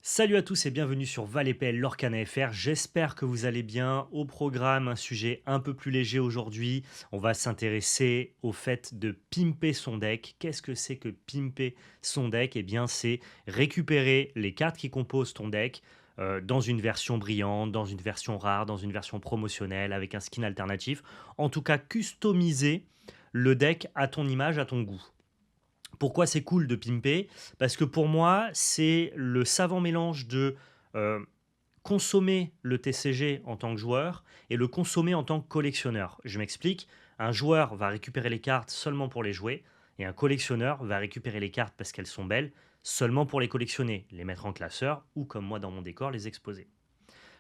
Salut à tous et bienvenue sur ValEPL Lorcan FR. J'espère que vous allez bien. Au programme, un sujet un peu plus léger aujourd'hui. On va s'intéresser au fait de pimper son deck. Qu'est-ce que c'est que pimper son deck? Eh bien, c'est récupérer les cartes qui composent ton deck dans une version brillante, dans une version rare, dans une version promotionnelle, avec un skin alternatif. En tout cas, customiser le deck à ton image, à ton goût. Pourquoi c'est cool de pimper? Parce que pour moi, c'est le savant mélange de euh, consommer le TCG en tant que joueur et le consommer en tant que collectionneur. Je m'explique, un joueur va récupérer les cartes seulement pour les jouer et un collectionneur va récupérer les cartes parce qu'elles sont belles seulement pour les collectionner, les mettre en classeur ou comme moi dans mon décor, les exposer.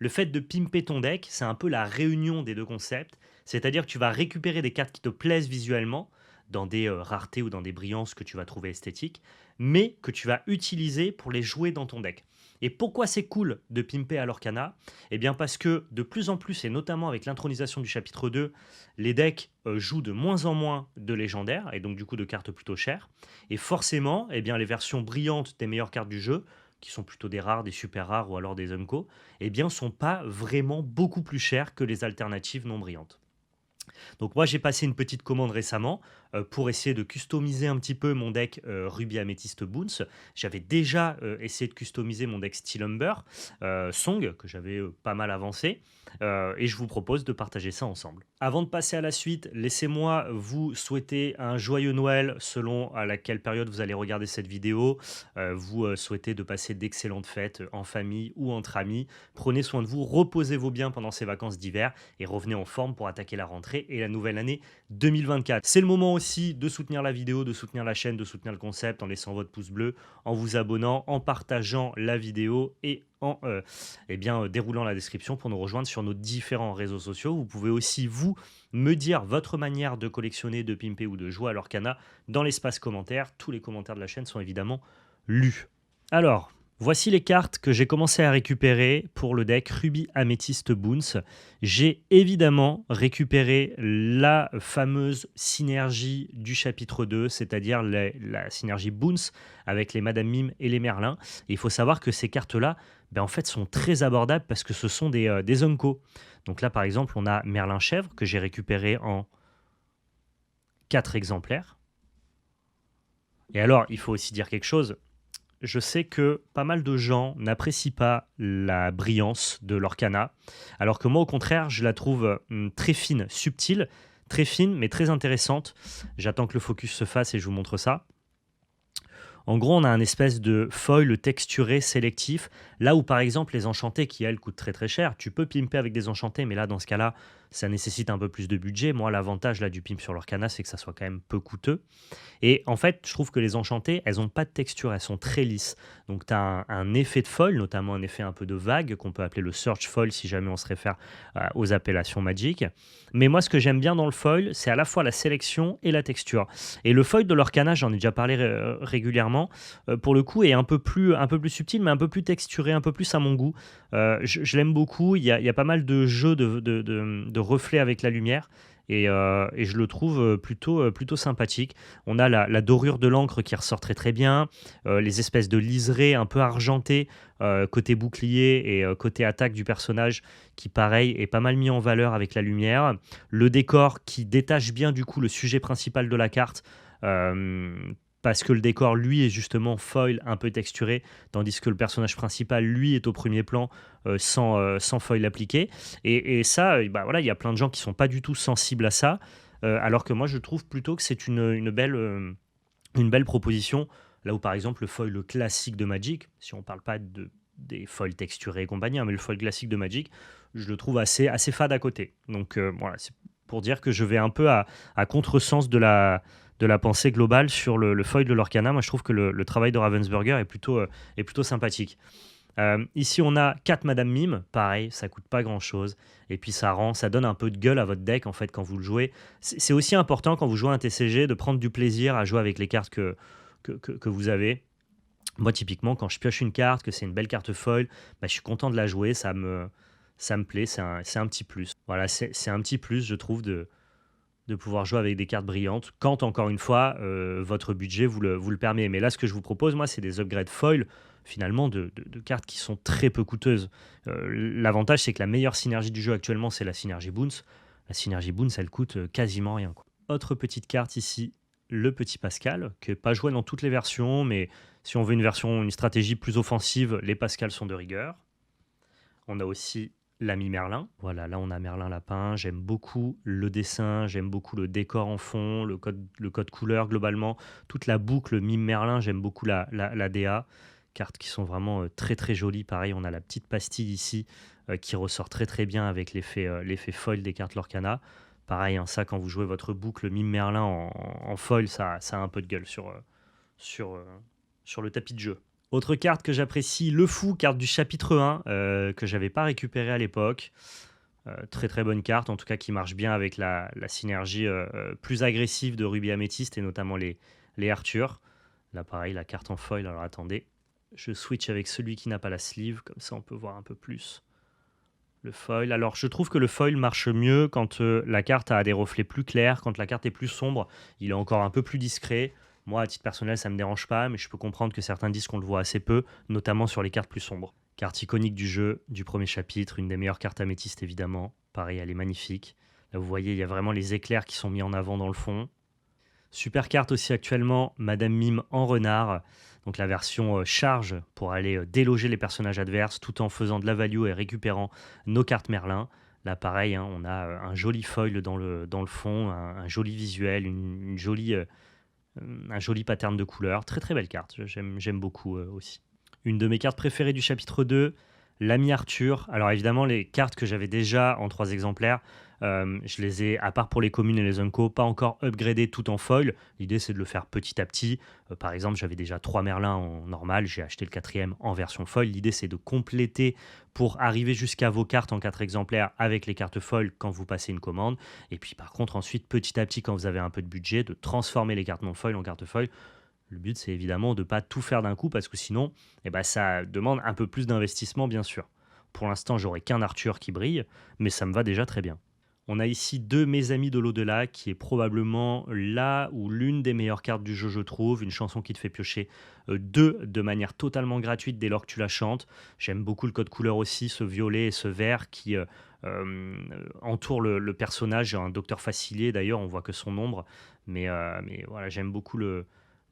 Le fait de pimper ton deck, c'est un peu la réunion des deux concepts, c'est-à-dire que tu vas récupérer des cartes qui te plaisent visuellement, dans des raretés ou dans des brillances que tu vas trouver esthétiques, mais que tu vas utiliser pour les jouer dans ton deck. Et pourquoi c'est cool de pimper à l'Orcana? Eh bien parce que de plus en plus, et notamment avec l'intronisation du chapitre 2, les decks jouent de moins en moins de légendaires, et donc du coup de cartes plutôt chères. Et forcément, eh bien, les versions brillantes des meilleures cartes du jeu, qui sont plutôt des rares, des super rares ou alors des unco, eh bien, sont pas vraiment beaucoup plus chères que les alternatives non brillantes. Donc moi j'ai passé une petite commande récemment pour essayer de customiser un petit peu mon deck Ruby Amethyst Boons. J'avais déjà essayé de customiser mon deck Steel Umber Song que j'avais pas mal avancé et je vous propose de partager ça ensemble. Avant de passer à la suite, laissez-moi vous souhaiter un joyeux Noël selon à laquelle période vous allez regarder cette vidéo. Vous souhaitez de passer d'excellentes fêtes en famille ou entre amis. Prenez soin de vous, reposez-vous bien pendant ces vacances d'hiver et revenez en forme pour attaquer la rentrée et la nouvelle année 2024. C'est le moment aussi de soutenir la vidéo, de soutenir la chaîne, de soutenir le concept en laissant votre pouce bleu, en vous abonnant, en partageant la vidéo et en déroulant la description pour nous rejoindre sur nos différents réseaux sociaux. Vous pouvez aussi, vous, me dire votre manière de collectionner, de pimper ou de jouer à l'Orcana dans l'espace commentaire. Tous les commentaires de la chaîne sont évidemment lus. Alors, voici les cartes que j'ai commencé à récupérer pour le deck Ruby Amethyst Boons. J'ai évidemment récupéré la fameuse synergie du chapitre 2, c'est-à-dire la synergie Boons avec les Madame Mime et les Merlins. Et il faut savoir que ces cartes-là, en fait, sont très abordables parce que ce sont des Unco. Donc là, par exemple, on a Merlin Chèvre que j'ai récupéré en 4 exemplaires. Et alors, il faut aussi dire quelque chose. Je sais que pas mal de gens n'apprécient pas la brillance de l'Orcana, alors que moi, au contraire, je la trouve très fine, subtile, très fine, mais très intéressante. J'attends que le focus se fasse et je vous montre ça. En gros, on a un espèce de foil texturé sélectif, là où par exemple les enchantés qui elles coûtent très très cher, tu peux pimper avec des enchantés, mais là dans ce cas-là, ça nécessite un peu plus de budget. Moi, l'avantage là du pimp sur l'Orcana, c'est que ça soit quand même peu coûteux. Et en fait, je trouve que les enchantées, elles n'ont pas de texture, elles sont très lisses. Donc tu as un effet de foil, notamment un effet un peu de vague, qu'on peut appeler le search foil si jamais on se réfère aux appellations Magic. Mais moi, ce que j'aime bien dans le foil, c'est à la fois la sélection et la texture. Et le foil de l'Orcana, j'en ai déjà parlé régulièrement, pour le coup, est un peu plus subtil, mais un peu plus texturé, un peu plus à mon goût. Je l'aime beaucoup, il y a pas mal de jeux de reflets avec la lumière. Et je le trouve plutôt sympathique. On a la dorure de l'encre qui ressort très très bien, les espèces de liserés un peu argentés côté bouclier et côté attaque du personnage qui pareil est pas mal mis en valeur avec la lumière. Le décor qui détache bien du coup le sujet principal de la carte. euh, Parce que le décor, lui, est justement foil, un peu texturé, tandis que le personnage principal, lui, est au premier plan sans foil appliqué. Et ça, voilà, il y a plein de gens qui sont pas du tout sensibles à ça, alors que moi, je trouve plutôt que c'est une belle proposition, là où, par exemple, le foil classique de Magic, si on parle pas des foils texturés et compagnie, hein, mais le foil classique de Magic, je le trouve assez fade à côté. Donc voilà, c'est pour dire que je vais un peu à contresens de la pensée globale sur le foil de l'Orcana. Moi, je trouve que le travail de Ravensburger est plutôt sympathique. Ici, on a 4 Madame Mime, pareil, ça coûte pas grand chose. Et puis ça donne un peu de gueule à votre deck en fait quand vous le jouez. C'est aussi important quand vous jouez un TCG de prendre du plaisir à jouer avec les cartes que vous avez. Moi, typiquement, quand je pioche une carte, que c'est une belle carte foil, je suis content de la jouer, ça me plaît, c'est un petit plus. Voilà, c'est un petit plus, je trouve, de de pouvoir jouer avec des cartes brillantes quand, encore une fois, votre budget vous le permet. Mais là, ce que je vous propose, moi, c'est des upgrades foil, finalement, de cartes qui sont très peu coûteuses. L'avantage, c'est que la meilleure synergie du jeu actuellement, c'est la synergie Boons. La synergie Boons, elle coûte quasiment rien, quoi. Autre petite carte ici, le petit Pascal, qui n'est pas joué dans toutes les versions, mais si on veut une stratégie plus offensive, les Pascal sont de rigueur. On a aussi l'ami Merlin. Voilà, là on a Merlin Lapin. J'aime beaucoup le dessin, j'aime beaucoup le décor en fond, le code couleur globalement. Toute la boucle mime Merlin, j'aime beaucoup la DA. Cartes qui sont vraiment très très jolies. Pareil, on a la petite pastille ici qui ressort très très bien avec l'effet foil des cartes Lorcana. Pareil, hein, ça quand vous jouez votre boucle mime Merlin en foil, ça a un peu de gueule sur, euh, sur le tapis de jeu. Autre carte que j'apprécie, le fou, carte du chapitre 1, que j'avais pas récupérée à l'époque. Très très bonne carte, en tout cas qui marche bien avec la synergie plus agressive de Ruby Améthyste et notamment les Arthur. Là pareil, la carte en foil, alors attendez, je switch avec celui qui n'a pas la sleeve, comme ça on peut voir un peu plus le foil. Alors je trouve que le foil marche mieux quand la carte a des reflets plus clairs, quand la carte est plus sombre, il est encore un peu plus discret. Moi, à titre personnel, ça ne me dérange pas, mais je peux comprendre que certains disent qu'on le voit assez peu, notamment sur les cartes plus sombres. Carte iconique du jeu, du premier chapitre, une des meilleures cartes améthystes évidemment. Pareil, elle est magnifique. Là, vous voyez, il y a vraiment les éclairs qui sont mis en avant dans le fond. Super carte aussi actuellement, Madame Mime en renard. Donc la version charge pour aller déloger les personnages adverses tout en faisant de la value et récupérant nos cartes Merlin. Là pareil, hein, on a un joli foil dans le fond, un joli visuel, une jolie, un joli pattern de couleurs. Très très belle carte, j'aime beaucoup aussi. Une de mes cartes préférées du chapitre 2, l'ami Arthur. Alors évidemment, les cartes que j'avais déjà en 3 exemplaires, je les ai, à part pour les communes et les Unco, pas encore upgradées tout en foil. L'idée, c'est de le faire petit à petit. Par exemple, j'avais déjà 3 Merlins en normal, j'ai acheté le quatrième en version foil. L'idée, c'est de compléter pour arriver jusqu'à vos cartes en 4 exemplaires avec les cartes foil quand vous passez une commande. Et puis par contre, ensuite, petit à petit, quand vous avez un peu de budget, de transformer les cartes non foil en cartes foil. Le but, c'est évidemment de ne pas tout faire d'un coup parce que sinon, eh ben, ça demande un peu plus d'investissement, bien sûr. Pour l'instant, j'aurai qu'un Arthur qui brille, mais ça me va déjà très bien. On a ici deux Mes Amis de l'Au-delà, qui est probablement là ou l'une des meilleures cartes du jeu, je trouve. Une chanson qui te fait piocher deux de manière totalement gratuite dès lors que tu la chantes. J'aime beaucoup le code couleur aussi, ce violet et ce vert qui entoure le personnage. Un docteur Facilier, d'ailleurs, on voit que son ombre. Mais voilà, j'aime beaucoup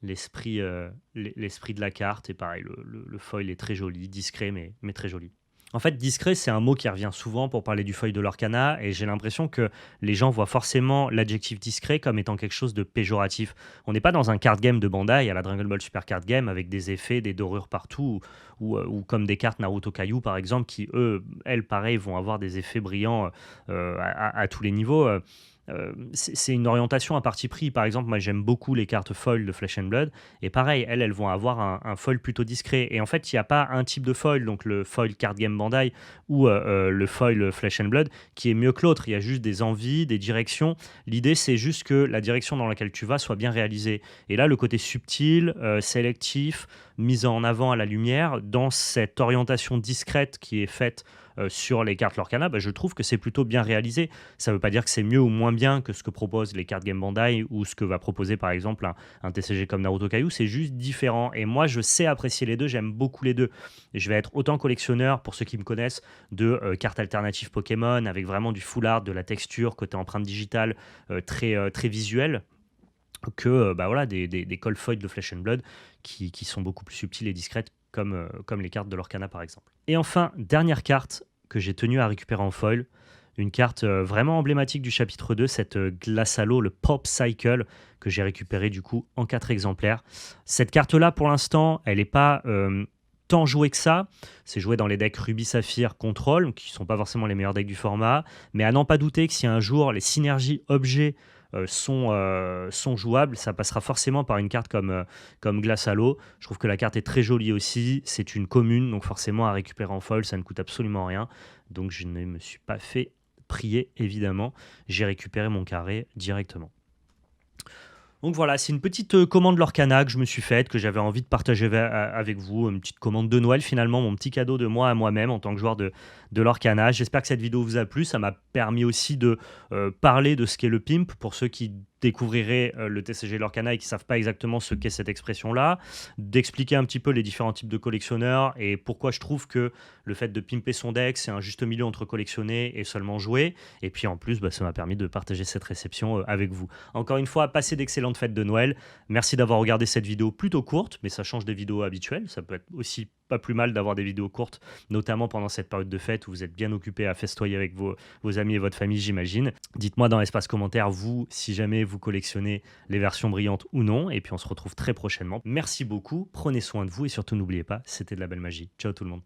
l'esprit de la carte. Et pareil, le foil est très joli, discret, mais très joli. En fait, discret, c'est un mot qui revient souvent pour parler du foil de l'Orcana, et j'ai l'impression que les gens voient forcément l'adjectif discret comme étant quelque chose de péjoratif. On n'est pas dans un card game de Bandai à la Dragon Ball Super Card Game avec des effets, des dorures partout, ou comme des cartes Naruto Kaiju par exemple, qui elles, pareil, vont avoir des effets brillants à tous les niveaux. C'est une orientation à parti pris. Par exemple, moi j'aime beaucoup les cartes foil de Flesh and Blood, et pareil, elles vont avoir un foil plutôt discret. Et en fait, il n'y a pas un type de foil, donc le foil Card Game Bandai ou le foil Flesh and Blood, qui est mieux que l'autre. Il y a juste des envies, des directions. L'idée, c'est juste que la direction dans laquelle tu vas soit bien réalisée. Et là, le côté subtil, sélectif, mise en avant à la lumière, dans cette orientation discrète qui est faite sur les cartes Lorcana, je trouve que c'est plutôt bien réalisé. Ça ne veut pas dire que c'est mieux ou moins bien que ce que proposent les cartes Game Bandai ou ce que va proposer par exemple un TCG comme Naruto Kaiju, c'est juste différent. Et moi, je sais apprécier les deux, j'aime beaucoup les deux. Et je vais être autant collectionneur, pour ceux qui me connaissent, de cartes alternatives Pokémon, avec vraiment du full art, de la texture, côté empreinte digitale, très visuel, que voilà, des call foil de Flesh and Blood qui sont beaucoup plus subtiles et discrètes comme les cartes de l'Orcana par exemple. Et enfin, dernière carte que j'ai tenu à récupérer en foil, une carte vraiment emblématique du chapitre 2, cette Glassalo, le Pop Cycle, que j'ai récupéré du coup en 4 exemplaires. Cette carte-là, pour l'instant, elle n'est pas tant jouée que ça. C'est joué dans les decks Ruby Saphir Control, qui ne sont pas forcément les meilleurs decks du format, mais à n'en pas douter que si un jour les synergies objets sont jouables, ça passera forcément par une carte comme Glace Halo. Je trouve que la carte est très jolie aussi, c'est une commune, donc forcément à récupérer en foil, ça ne coûte absolument rien, donc je ne me suis pas fait prier évidemment, j'ai récupéré mon carré directement. Donc voilà, c'est une petite, commande Lorcana que je me suis faite, que j'avais envie de partager avec vous, une petite commande de Noël finalement, mon petit cadeau de moi à moi-même en tant que joueur de Lorcana. J'espère que cette vidéo vous a plu, ça m'a permis aussi de, parler de ce qu'est le pimp pour ceux qui découvriraient, le TCG Lorcana et qui ne savent pas exactement ce qu'est cette expression-là, d'expliquer un petit peu les différents types de collectionneurs et pourquoi je trouve que le fait de pimper son deck, c'est un juste milieu entre collectionner et seulement jouer et puis en plus, bah, ça m'a permis de partager cette réception, avec vous. Encore une fois, passez d'excellentes fêtes de Noël. Merci d'avoir regardé cette vidéo plutôt courte, mais ça change des vidéos habituelles. Ça peut être aussi pas plus mal d'avoir des vidéos courtes, notamment pendant cette période de fête où vous êtes bien occupé à festoyer avec vos amis et votre famille, j'imagine. Dites-moi dans l'espace commentaire, vous, si jamais vous collectionnez les versions brillantes ou non. Et puis on se retrouve très prochainement. Merci beaucoup, prenez soin de vous et surtout n'oubliez pas, c'était de la belle magie. Ciao tout le monde.